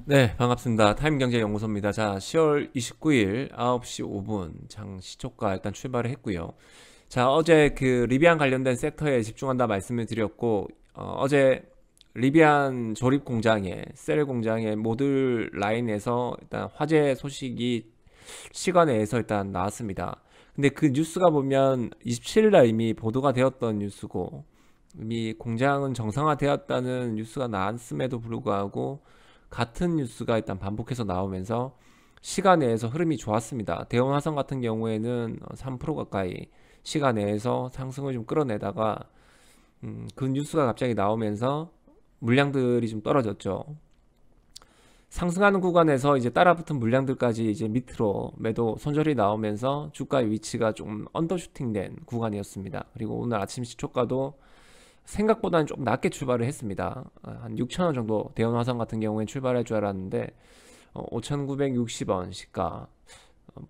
네, 반갑습니다. 타임경제연구소입니다. 자, 10월 29일 9시 5분 장 시초가 일단 출발을 했고요. 자, 어제 그 리비안 관련된 섹터에 집중한다 말씀을 드렸고, 어제 리비안 조립 공장에, 셀 공장의 모듈 라인에서 일단 화재 소식이 시간에서 일단 나왔습니다. 근데 그 뉴스가 보면 27일 날 이미 보도가 되었던 뉴스고, 이미 공장은 정상화되었다는 뉴스가 나왔음에도 불구하고 같은 뉴스가 일단 반복해서 나오면서 시간 내에서 흐름이 좋았습니다. 대원화성 같은 경우에는 3% 가까이 시간 내에서 상승을 좀 끌어내다가 그 뉴스가 갑자기 나오면서 물량들이 좀 떨어졌죠. 상승하는 구간에서 이제 따라붙은 물량들까지 이제 밑으로 매도 손절이 나오면서 주가의 위치가 좀 언더슈팅된 구간이었습니다. 그리고 오늘 아침 시초가도 생각보다는 좀 낮게 출발을 했습니다. 한 6,000원 정도 대형화성 같은 경우엔 출발할 줄 알았는데 5,960원 시가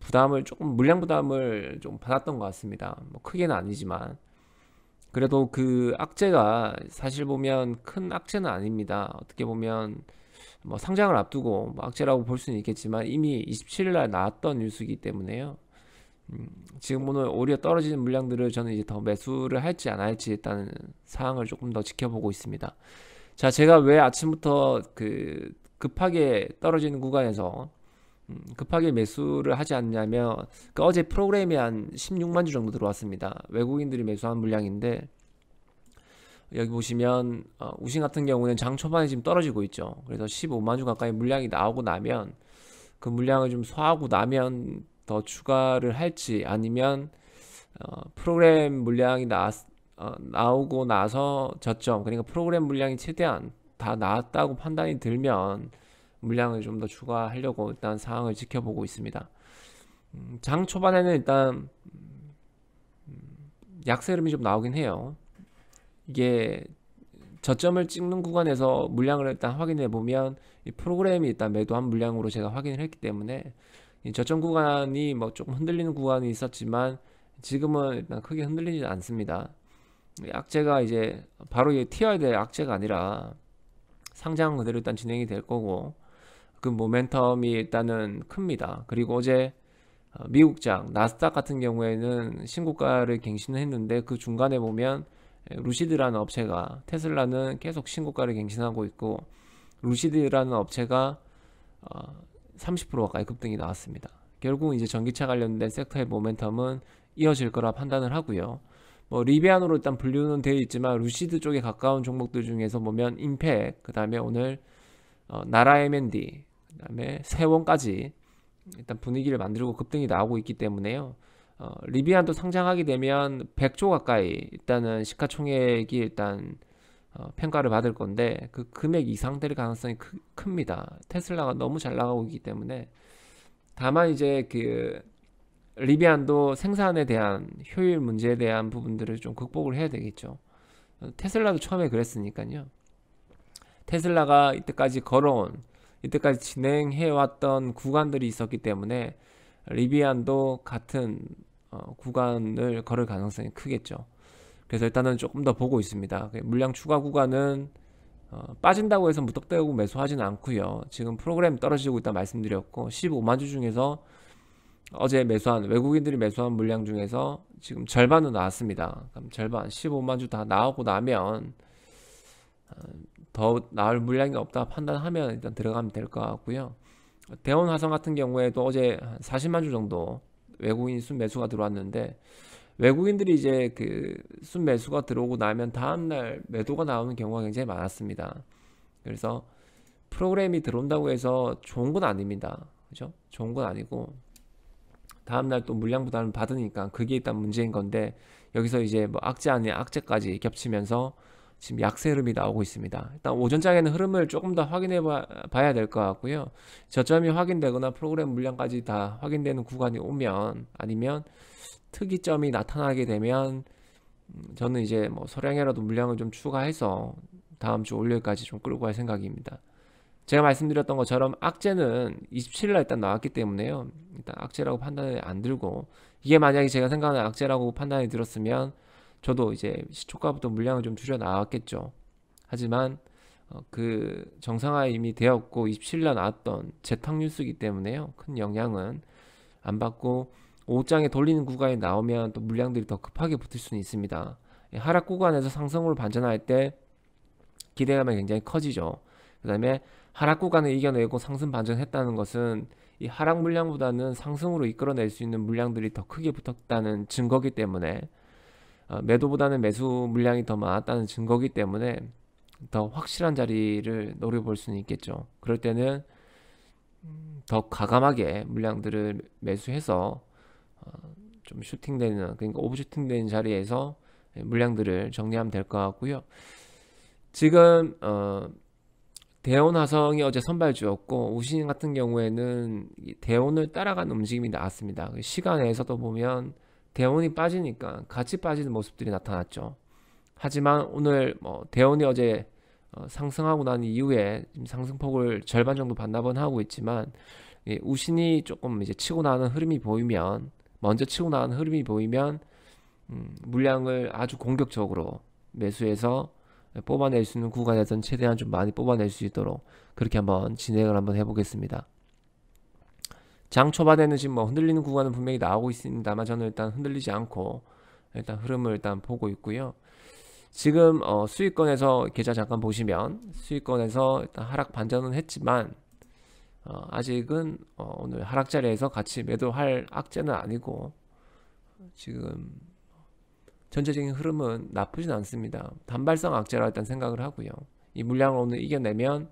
부담을 조금 물량 부담을 좀 받았던 것 같습니다. 뭐 크게는 아니지만 그래도 그 악재가 사실 보면 큰 악재는 아닙니다. 어떻게 보면 뭐 상장을 앞두고 뭐 악재라고 볼 수는 있겠지만 이미 27일 날 나왔던 뉴스이기 때문에요. 지금 오늘 오히려 떨어지는 물량들을 저는 이제 더 매수를 할지 안 할지 일단 상황을 조금 더 지켜보고 있습니다. 자, 제가 왜 아침부터 그 급하게 떨어지는 구간에서 급하게 매수를 하지 않냐면 그 어제 프로그램이 한 16만 주 정도 들어왔습니다. 외국인들이 매수한 물량인데 여기 보시면 우신 같은 경우는 장 초반에 지금 떨어지고 있죠. 그래서 15만 주 가까이 물량이 나오고 나면 그 물량을 좀 소화하고 나면 더 추가를 할지 아니면 프로그램 물량이 나오고 나서 저점, 그러니까 프로그램 물량이 최대한 다 나왔다고 판단이 들면 물량을 좀 더 추가하려고 일단 상황을 지켜보고 있습니다. 장 초반에는 일단 약세 흐름이 좀 나오긴 해요. 이게 저점을 찍는 구간에서 물량을 일단 확인해 보면 이 프로그램이 일단 매도한 물량으로 제가 확인을 했기 때문에 이 저점 구간이 뭐 조금 흔들리는 구간이 있었지만 지금은 일단 크게 흔들리지 않습니다. 악재가 이제 바로 튀어야 될 악재가 아니라 상장 그대로 일단 진행이 될 거고 그 모멘텀이 일단은 큽니다. 그리고 어제 미국장 나스닥 같은 경우에는 신고가를 갱신했는데 그 중간에 보면 루시드라는 업체가 테슬라는 계속 신고가를 갱신하고 있고 루시드라는 업체가 30% 가까이 급등이 나왔습니다. 결국 이제 전기차 관련된 섹터의 모멘텀은 이어질 거라 판단을 하고요. 뭐 리비안으로 일단 분류는 되어 있지만 루시드 쪽에 가까운 종목들 중에서 보면 임팩, 그 다음에 오늘 나라 M&D, 그 다음에 세원까지 일단 분위기를 만들고 급등이 나오고 있기 때문에요. 리비안도 상장하게 되면 100조 가까이 일단은 시가총액이 일단 평가를 받을 건데 그 금액 이상 될 가능성이 큽니다. 테슬라가 너무 잘 나가고 있기 때문에 다만 이제 그 리비안도 생산에 대한 효율 문제에 대한 부분들을 좀 극복을 해야 되겠죠. 테슬라도 처음에 그랬으니까요. 테슬라가 이때까지 진행해왔던 구간들이 있었기 때문에 리비안도 같은 구간을 걸을 가능성이 크겠죠. 그래서 일단은 조금 더 보고 있습니다. 물량 추가 구간은 빠진다고 해서 무턱대고 매수하지는 않고요. 지금 프로그램 떨어지고 있다 말씀드렸고 15만 주 중에서 어제 매수한 외국인들이 매수한 물량 중에서 지금 절반은 나왔습니다. 그럼 절반 15만 주 다 나오고 나면 더 나올 물량이 없다 판단하면 일단 들어가면 될 것 같고요. 대원화성 같은 경우에도 어제 40만 주 정도 외국인 순매수가 들어왔는데 외국인들이 이제 그 순매수가 들어오고 나면 다음날 매도가 나오는 경우가 굉장히 많았습니다. 그래서 프로그램이 들어온다고 해서 좋은 건 아닙니다. 그죠? 좋은 건 아니고 다음날 또 물량 부담을 받으니까 그게 일단 문제인 건데 여기서 이제 뭐 악재 아닌 악재까지 겹치면서 지금 약세 흐름이 나오고 있습니다. 일단 오전장에는 흐름을 조금 더 확인해 봐야 될 것 같고요. 저점이 확인되거나 프로그램 물량까지 다 확인되는 구간이 오면 아니면 특이점이 나타나게 되면 저는 이제 뭐 소량이라도 물량을 좀 추가해서 다음 주 월요일까지 좀 끌고 갈 생각입니다. 제가 말씀드렸던 것처럼 악재는 27일날 일단 나왔기 때문에요. 일단 악재라고 판단이 안 들고 이게 만약에 제가 생각하는 악재라고 판단이 들었으면 저도 이제 시초가부터 물량을 좀 줄여 나왔겠죠. 하지만 그 정상화 이미 되었고 27년 나왔던 재탁 뉴스이기 때문에요. 큰 영향은 안 받고 5장에 돌리는 구간이 나오면 또 물량들이 더 급하게 붙을 수는 있습니다. 하락 구간에서 상승으로 반전할 때 기대감이 굉장히 커지죠. 그 다음에 하락 구간을 이겨내고 상승 반전했다는 것은 이 하락 물량보다는 상승으로 이끌어낼 수 있는 물량들이 더 크게 붙었다는 증거기 때문에 매도보다는 매수 물량이 더 많았다는 증거기 때문에 더 확실한 자리를 노려볼 수는 있겠죠. 그럴 때는 더 과감하게 물량들을 매수해서 좀 슈팅되는, 그러니까 오버슈팅되는 자리에서 물량들을 정리하면 될 것 같고요. 지금 대온 화성이 어제 선발주였고 우신 같은 경우에는 대온을 따라가는 움직임이 나왔습니다. 시간에서도 보면 대온이 빠지니까 같이 빠지는 모습들이 나타났죠. 하지만 오늘 대온이 어제 상승하고 난 이후에 상승폭을 절반 정도 반납은 하고 있지만 우신이 조금 이제 치고 나가는 흐름이 보이면 먼저 치고 나가는 흐름이 보이면 물량을 아주 공격적으로 매수해서 뽑아낼 수 있는 구간에서는 최대한 좀 많이 뽑아낼 수 있도록 그렇게 한번 진행을 한번 해보겠습니다. 장 초반에는 지금 흔들리는 구간은 분명히 나오고 있습니다만 저는 일단 흔들리지 않고 일단 흐름을 일단 보고 있고요. 지금 수익권에서 계좌 잠깐 보시면 수익권에서 일단 하락 반전은 했지만 아직은 오늘 하락 자리에서 같이 매도할 악재는 아니고 지금 전체적인 흐름은 나쁘진 않습니다. 단발성 악재라 일단 생각을 하고요. 이 물량을 오늘 이겨내면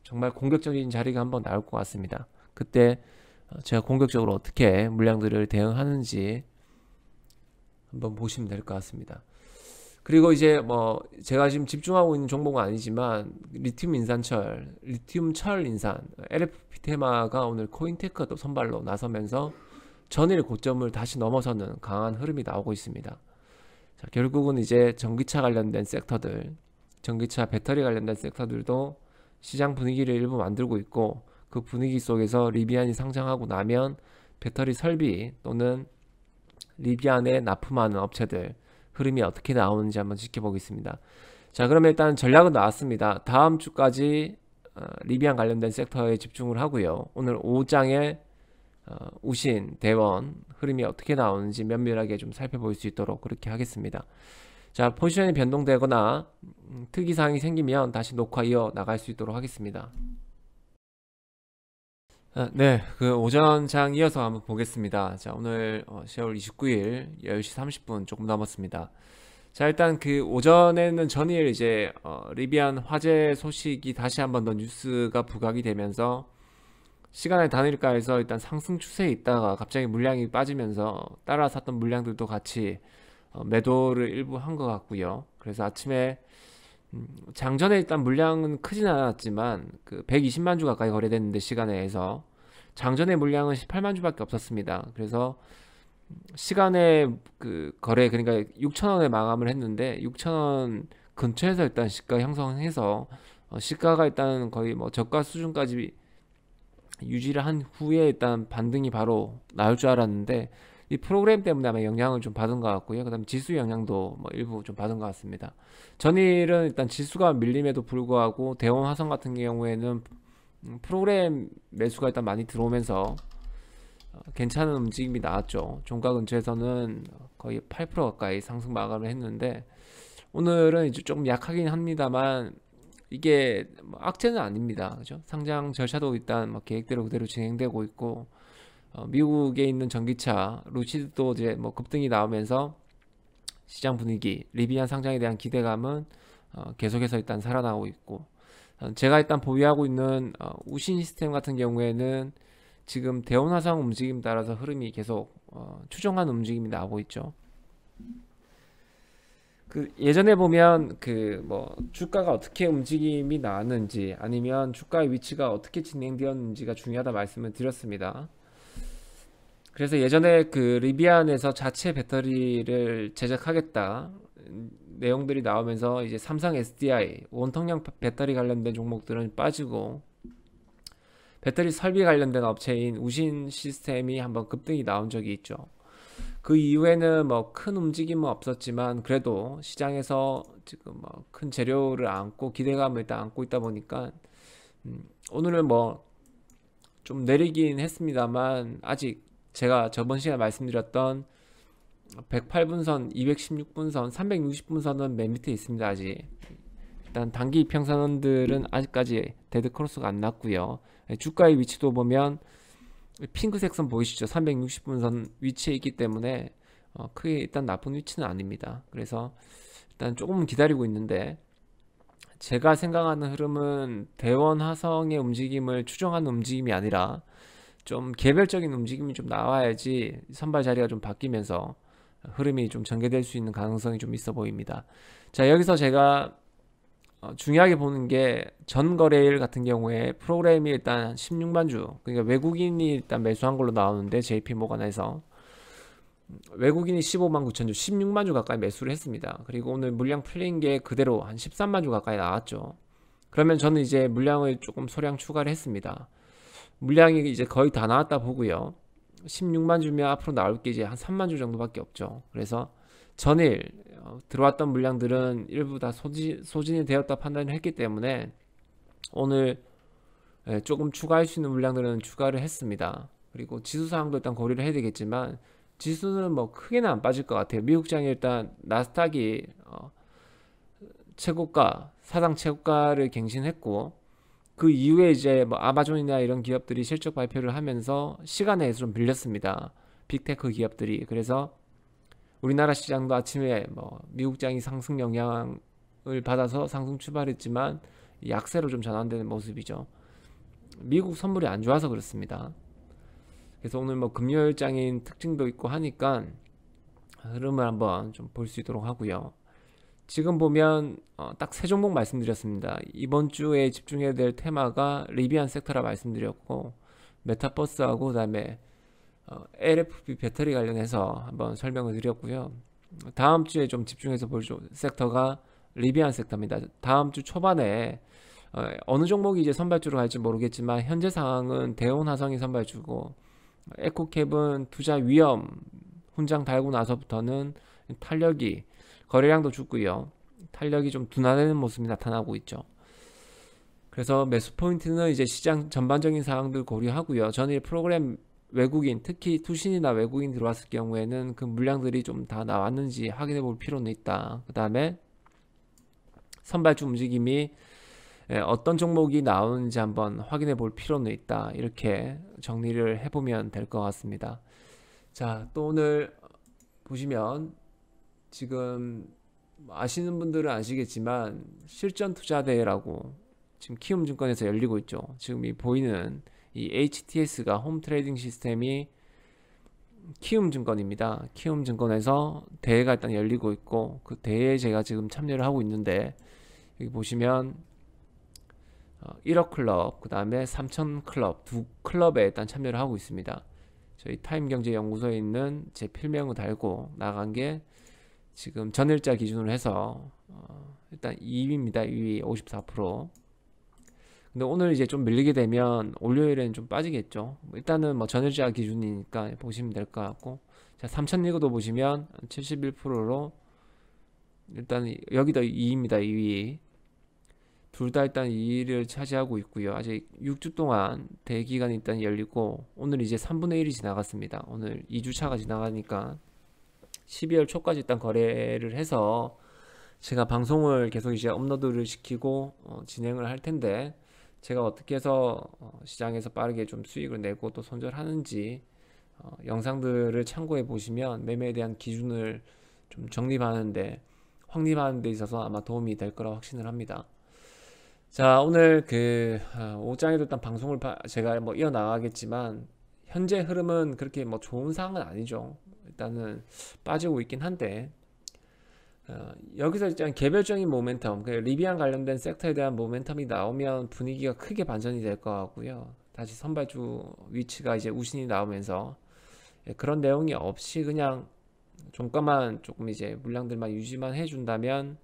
정말 공격적인 자리가 한번 나올 것 같습니다. 그때 제가 공격적으로 어떻게 물량들을 대응하는지 한번 보시면 될 것 같습니다. 그리고 이제 제가 지금 집중하고 있는 종목은 아니지만 리튬 인산철, 리튬 철 인산, LFP 테마가 오늘 코인테크도 선발로 나서면서 전일 고점을 다시 넘어서는 강한 흐름이 나오고 있습니다. 자, 결국은 이제 전기차 관련된 섹터들, 전기차 배터리 관련된 섹터들도 시장 분위기를 일부 만들고 있고 그 분위기 속에서 리비안이 상장하고 나면 배터리 설비 또는 리비안에 납품하는 업체들 흐름이 어떻게 나오는지 한번 지켜보겠습니다. 자, 그러면 일단 전략은 나왔습니다. 다음 주까지 리비안 관련된 섹터에 집중을 하고요. 오늘 5장에 우신, 대원 흐름이 어떻게 나오는지 면밀하게 좀 살펴볼 수 있도록 그렇게 하겠습니다. 자, 포지션이 변동되거나 특이사항이 생기면 다시 녹화 이어 나갈 수 있도록 하겠습니다. 네, 그 오전장 이어서 한번 보겠습니다. 자, 오늘 10월 29일 10시 30분 조금 넘었습니다. 자, 일단 그 오전에는 전일 이제 리비안 화재 소식이 다시 한번 더 뉴스가 부각이 되면서 시간의 단일가에서 일단 상승 추세에 있다가 갑자기 물량이 빠지면서 따라 샀던 물량들도 같이 매도를 일부 한 것 같고요. 그래서 아침에 장전에 일단 물량은 크진 않았지만 그 120만 주 가까이 거래됐는데 시간에서 장전의 물량은 18만 주밖에 없었습니다. 그래서 시간에 그 거래 그러니까 6,000원에 마감을 했는데 6,000원 근처에서 일단 시가 형성해서 시가가 일단 거의 저가 수준까지 유지를 한 후에 일단 반등이 바로 나올 줄 알았는데 이 프로그램 때문에 아마 영향을 좀 받은 것 같고요. 그 다음 지수 영향도 일부 좀 받은 것 같습니다. 전일은 일단 지수가 밀림에도 불구하고 대원 화성 같은 경우에는 프로그램 매수가 일단 많이 들어오면서 괜찮은 움직임이 나왔죠. 종가 근처에서는 거의 8% 가까이 상승 마감을 했는데 오늘은 이제 조금 약하긴 합니다만 이게 악재는 아닙니다. 그죠? 상장 절차도 일단 계획대로 그대로 진행되고 있고 미국에 있는 전기차 루시드도 이제 급등이 나오면서 시장 분위기 리비안 상장에 대한 기대감은 계속해서 일단 살아나고 있고 제가 일단 보유하고 있는 우신 시스템 같은 경우에는 지금 대원 화성 움직임 따라서 흐름이 계속 추정하는 움직임이 나오고 있죠. 그 예전에 보면 주가가 어떻게 움직임이 나왔는지 아니면 주가의 위치가 어떻게 진행되었는지가 중요하다 말씀을 드렸습니다. 그래서 예전에 그 리비안에서 자체 배터리를 제작하겠다 내용들이 나오면서 이제 삼성 SDI 원통형 배터리 관련된 종목들은 빠지고 배터리 설비 관련된 업체인 우신 시스템이 한번 급등이 나온 적이 있죠. 그 이후에는 뭐 큰 움직임은 없었지만 그래도 시장에서 지금 뭐 큰 재료를 안고 기대감을 일단 안고 있다 보니까 오늘은 뭐 좀 내리긴 했습니다만 아직 제가 저번 시간에 말씀드렸던 108분선, 216분선, 360분선은 맨 밑에 있습니다. 아직 일단 단기 이평선들은 아직까지 데드 크로스가 안 났고요. 주가의 위치도 보면 핑크색 선 보이시죠? 360분선 위치에 있기 때문에 크게 일단 나쁜 위치는 아닙니다. 그래서 일단 조금 기다리고 있는데 제가 생각하는 흐름은 대원 화성의 움직임을 추정하는 움직임이 아니라 좀 개별적인 움직임이 좀 나와야지 선발 자리가 좀 바뀌면서 흐름이 좀 전개될 수 있는 가능성이 좀 있어 보입니다. 자, 여기서 제가 중요하게 보는 게 전 거래일 같은 경우에 프로그램이 일단 16만 주, 그러니까 외국인이 일단 매수한 걸로 나오는데 JP 모건에서 외국인이 15만 9천 주, 16만 주 가까이 매수를 했습니다. 그리고 오늘 물량 풀린 게 그대로 한 13만 주 가까이 나왔죠. 그러면 저는 이제 물량을 조금 소량 추가를 했습니다. 물량이 이제 거의 다 나왔다 보고요. 16만 주면 앞으로 나올 게 이제 한 3만 주 정도밖에 없죠. 그래서 전일 들어왔던 물량들은 일부 다 소진이 되었다 판단을 했기 때문에 오늘 조금 추가할 수 있는 물량들은 추가를 했습니다. 그리고 지수 사항도 일단 고려를 해야 되겠지만 지수는 뭐 크게는 안 빠질 것 같아요. 미국장이 일단 나스닥이 최고가, 사상 최고가를 갱신했고 그 이후에 이제 뭐 아마존이나 이런 기업들이 실적 발표를 하면서 시간에 좀 밀렸습니다. 빅테크 기업들이. 그래서 우리나라 시장도 아침에 뭐 미국장이 상승 영향을 받아서 상승 출발했지만 약세로 좀 전환되는 모습이죠. 미국 선물이 안 좋아서 그렇습니다. 그래서 오늘 뭐 금요일장인 특징도 있고 하니까 흐름을 한번 좀 볼 수 있도록 하고요. 지금 보면 딱 세 종목 말씀드렸습니다. 이번 주에 집중해야 될 테마가 리비안 섹터라 말씀드렸고 메타버스하고 그다음에 LFP 배터리 관련해서 한번 설명을 드렸고요. 다음 주에 좀 집중해서 볼 섹터가 리비안 섹터입니다. 다음 주 초반에 어느 종목이 이제 선발주로 갈지 모르겠지만 현재 상황은 대원 화성이 선발주고 에코캡은 투자 위험 훈장 달고 나서부터는 탄력이 거래량도 죽고요. 탄력이 좀 둔화되는 모습이 나타나고 있죠. 그래서 매수 포인트는 이제 시장 전반적인 상황들 고려하고요. 전일 프로그램 외국인, 특히 투신이나 외국인 들어왔을 경우에는 그 물량들이 좀 다 나왔는지 확인해 볼 필요는 있다. 그 다음에 선발주 움직임이 어떤 종목이 나오는지 한번 확인해 볼 필요는 있다. 이렇게 정리를 해보면 될 것 같습니다. 자, 또 오늘 보시면 지금 아시는 분들은 아시겠지만 실전투자대회라고 지금 키움증권에서 열리고 있죠. 지금 이 보이는 이 HTS가 홈 트레이딩 시스템이 키움증권입니다. 키움증권에서 대회가 일단 열리고 있고 그 대회에 제가 지금 참여를 하고 있는데 여기 보시면 1억 클럽, 그 다음에 3천 클럽 두 클럽에 일단 참여를 하고 있습니다. 저희 타임경제연구소에 있는 제 필명을 달고 나간 게 지금 전일자 기준으로 해서 일단 2위입니다. 2위 54%. 근데 오늘 이제 좀 밀리게 되면 월요일에는 좀 빠지겠죠. 일단은 뭐 전일자 기준이니까 보시면 될 것 같고, 자 3000리그도 보시면 71%로 일단 여기도 2위입니다. 2위. 둘 다 일단 2위를 차지하고 있고요. 아직 6주 동안 대기간이 일단 열리고 오늘 이제 3분의 1이 지나갔습니다. 오늘 2주차가 지나가니까 12월 초까지 일단 거래를 해서 제가 방송을 계속 이제 업로드를 시키고 진행을 할 텐데 제가 어떻게 해서 시장에서 빠르게 좀 수익을 내고 또 손절하는지 영상들을 참고해 보시면 매매에 대한 기준을 좀 정립하는데 확립하는 데 있어서 아마 도움이 될 거라 확신을 합니다. 자, 오늘 오장에도 일단 방송을 제가 뭐 이어나가겠지만 현재 흐름은 그렇게 뭐 좋은 상황은 아니죠. 일단은 빠지고 있긴 한데 여기서 일단 개별적인 모멘텀, 리비안 관련된 섹터에 대한 모멘텀이 나오면 분위기가 크게 반전이 될 것 같고요. 다시 선발주 위치가 이제 우신이 나오면서 그런 내용이 없이 그냥 종가만 조금 이제 물량들만 유지만 해준다면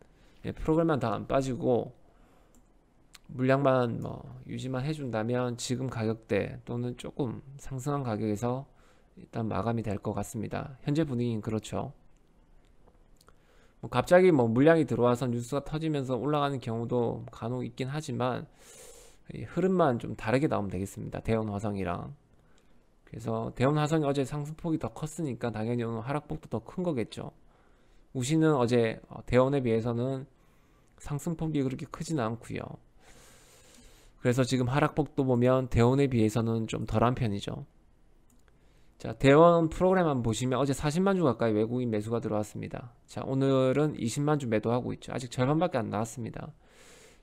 프로그램만 다 안 빠지고 물량만 뭐 유지만 해준다면 지금 가격대 또는 조금 상승한 가격에서 일단 마감이 될 것 같습니다. 현재 분위기는 그렇죠. 뭐 갑자기 뭐 물량이 들어와서 뉴스가 터지면서 올라가는 경우도 간혹 있긴 하지만 이 흐름만 좀 다르게 나오면 되겠습니다. 대원 화성이랑. 그래서 대원 화성이 어제 상승폭이 더 컸으니까 당연히 오늘 하락폭도 더 큰 거겠죠. 우시는 어제 대원에 비해서는 상승폭이 그렇게 크지는 않고요. 그래서 지금 하락폭도 보면 대원에 비해서는 좀 덜한 편이죠. 자, 대원 프로그램 한번 보시면 어제 40만 주 가까이 외국인 매수가 들어왔습니다. 자, 오늘은 20만 주 매도하고 있죠. 아직 절반밖에 안 나왔습니다.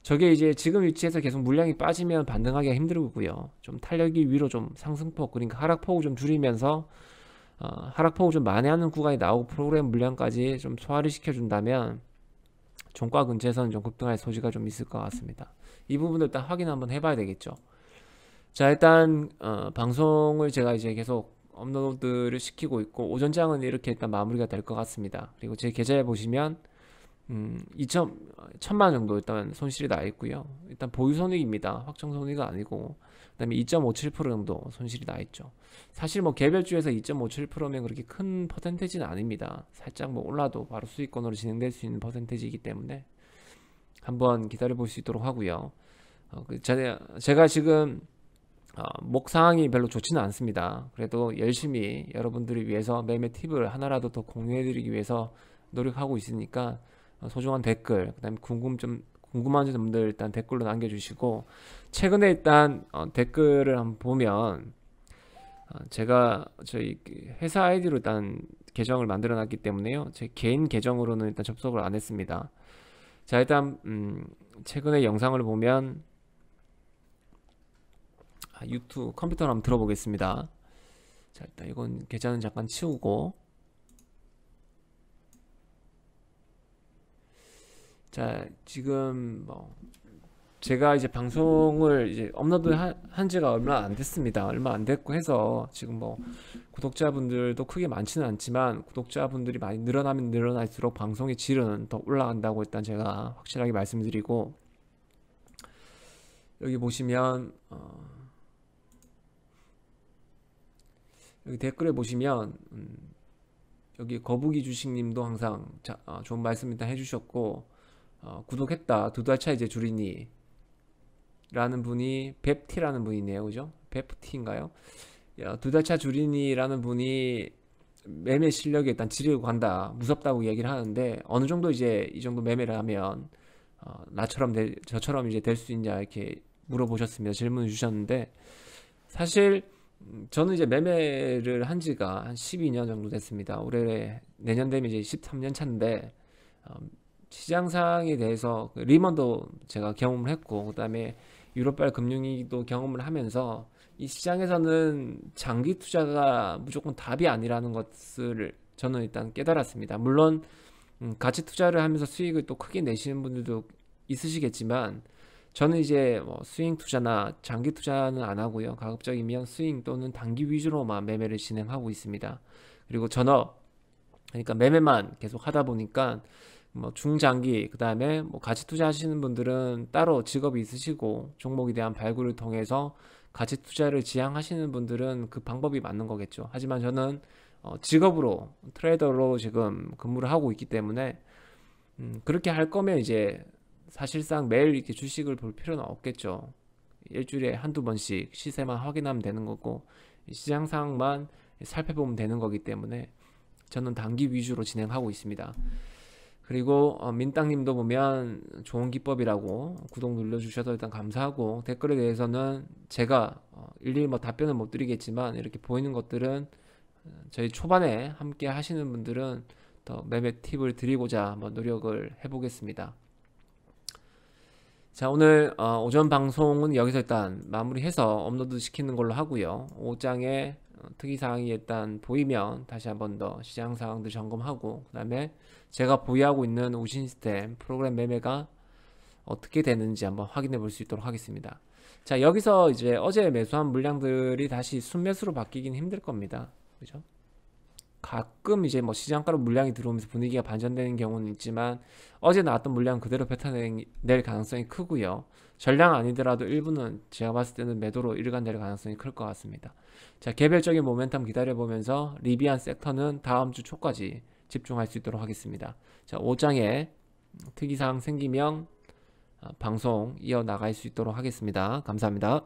저게 이제 지금 위치에서 계속 물량이 빠지면 반등하기가 힘들고요. 좀 탄력이 위로 좀 상승폭, 그러니까 하락폭을 좀 줄이면서 하락폭을 좀 만회하는 구간이 나오고 프로그램 물량까지 좀 소화를 시켜준다면 종가 근처에서는 좀 급등할 소지가 좀 있을 것 같습니다. 이 부분도 일단 확인 한번 해봐야 되겠죠. 자, 일단 방송을 제가 이제 계속 업로드를 시키고 있고 오전장은 이렇게 일단 마무리가 될 것 같습니다. 그리고 제 계좌에 보시면 1,000만 정도 일단 손실이 나 있고요. 일단 보유 손익입니다. 확정 손익은 아니고 그다음에 2.57% 정도 손실이 나 있죠. 사실 뭐 개별주에서 2.57%면 그렇게 큰 퍼센테이지는 아닙니다. 살짝 뭐 올라도 바로 수익권으로 진행될 수 있는 퍼센테이지이기 때문에 한번 기다려 볼 수 있도록 하고요. 제가 지금 목 상황이 별로 좋지는 않습니다. 그래도 열심히 여러분들을 위해서 매매 팁을 하나라도 더 공유해 드리기 위해서 노력하고 있으니까 소중한 댓글, 그다음에 궁금한 점들 일단 댓글로 남겨주시고 최근에 일단 댓글을 한번 보면 제가 저희 회사 아이디로 일단 계정을 만들어 놨기 때문에요. 제 개인 계정으로는 일단 접속을 안 했습니다. 자, 일단 최근에 영상을 보면 유튜브 컴퓨터로 한번 들어보겠습니다. 자, 일단 이건 계좌는 잠깐 치우고 자, 지금 뭐 제가 이제 방송을 이제 업로드 한 지가 얼마 안 됐습니다. 얼마 안 됐고 해서 지금 뭐 구독자분들도 크게 많지는 않지만 구독자분들이 많이 늘어나면 늘어날수록 방송의 질은 더 올라간다고 일단 제가 확실하게 말씀드리고 여기 보시면 여기 댓글에 보시면 여기 거북이 주식님도 항상 좋은 말씀 일단 해주셨고 구독했다 2달 차 이제 줄이니 라는 분이 뱁티라는 분이네요. 그죠? 뱁티인가요? 2달 차 줄이니 라는 분이 매매 실력이 일단 지르고 간다 무섭다고 얘기를 하는데 어느 정도 이제 이 정도 매매를 하면 저처럼 이제 될 수 있냐 이렇게 물어보셨습니다. 질문을 주셨는데 사실 저는 이제 매매를 한 지가 한 12년 정도 됐습니다. 올해 내년 되면 이제 13년 차인데 시장 상황에 대해서 리먼도 제가 경험을 했고 그다음에 유럽발 금융위기도 경험을 하면서 이 시장에서는 장기 투자가 무조건 답이 아니라는 것을 저는 일단 깨달았습니다. 물론 가치 투자를 하면서 수익을 또 크게 내시는 분들도 있으시겠지만 저는 이제 뭐 스윙 투자나 장기 투자는 안 하고요. 가급적이면 스윙 또는 단기 위주로만 매매를 진행하고 있습니다. 그리고 전업, 그러니까 매매만 계속 하다 보니까 뭐 중장기 그 다음에 뭐 가치 투자하시는 분들은 따로 직업이 있으시고 종목에 대한 발굴을 통해서 가치 투자를 지향하시는 분들은 그 방법이 맞는 거겠죠. 하지만 저는 직업으로 트레이더로 지금 근무를 하고 있기 때문에 그렇게 할 거면 이제 사실상 매일 이렇게 주식을 볼 필요는 없겠죠. 일주일에 한두 번씩 시세만 확인하면 되는 거고 시장 상황만 살펴보면 되는 거기 때문에 저는 단기 위주로 진행하고 있습니다. 그리고 민땅님도 보면 좋은 기법이라고 구독 눌러주셔서 일단 감사하고 댓글에 대해서는 제가 일일이 뭐 답변은 못 드리겠지만 이렇게 보이는 것들은 저희 초반에 함께 하시는 분들은 더 매매 팁을 드리고자 한번 노력을 해보겠습니다. 자, 오늘 오전 방송은 여기서 일단 마무리해서 업로드 시키는 걸로 하고요. 오후장에 특이사항이 일단 보이면 다시 한번 더 시장 상황들 점검하고 그 다음에 제가 보유하고 있는 우신 시스템 프로그램 매매가 어떻게 되는지 한번 확인해 볼 수 있도록 하겠습니다. 자, 여기서 이제 어제 매수한 물량들이 다시 순매수로 바뀌긴 힘들 겁니다. 그죠? 가끔 이제 뭐 시장가로 물량이 들어오면서 분위기가 반전되는 경우는 있지만 어제 나왔던 물량 그대로 뱉어낼 가능성이 크고요. 전량 아니더라도 일부는 제가 봤을 때는 매도로 일관될 가능성이 클 것 같습니다. 자, 개별적인 모멘텀 기다려보면서 리비안 섹터는 다음 주 초까지 집중할 수 있도록 하겠습니다. 자, 5장에 특이사항 생기면 방송 이어나갈 수 있도록 하겠습니다. 감사합니다.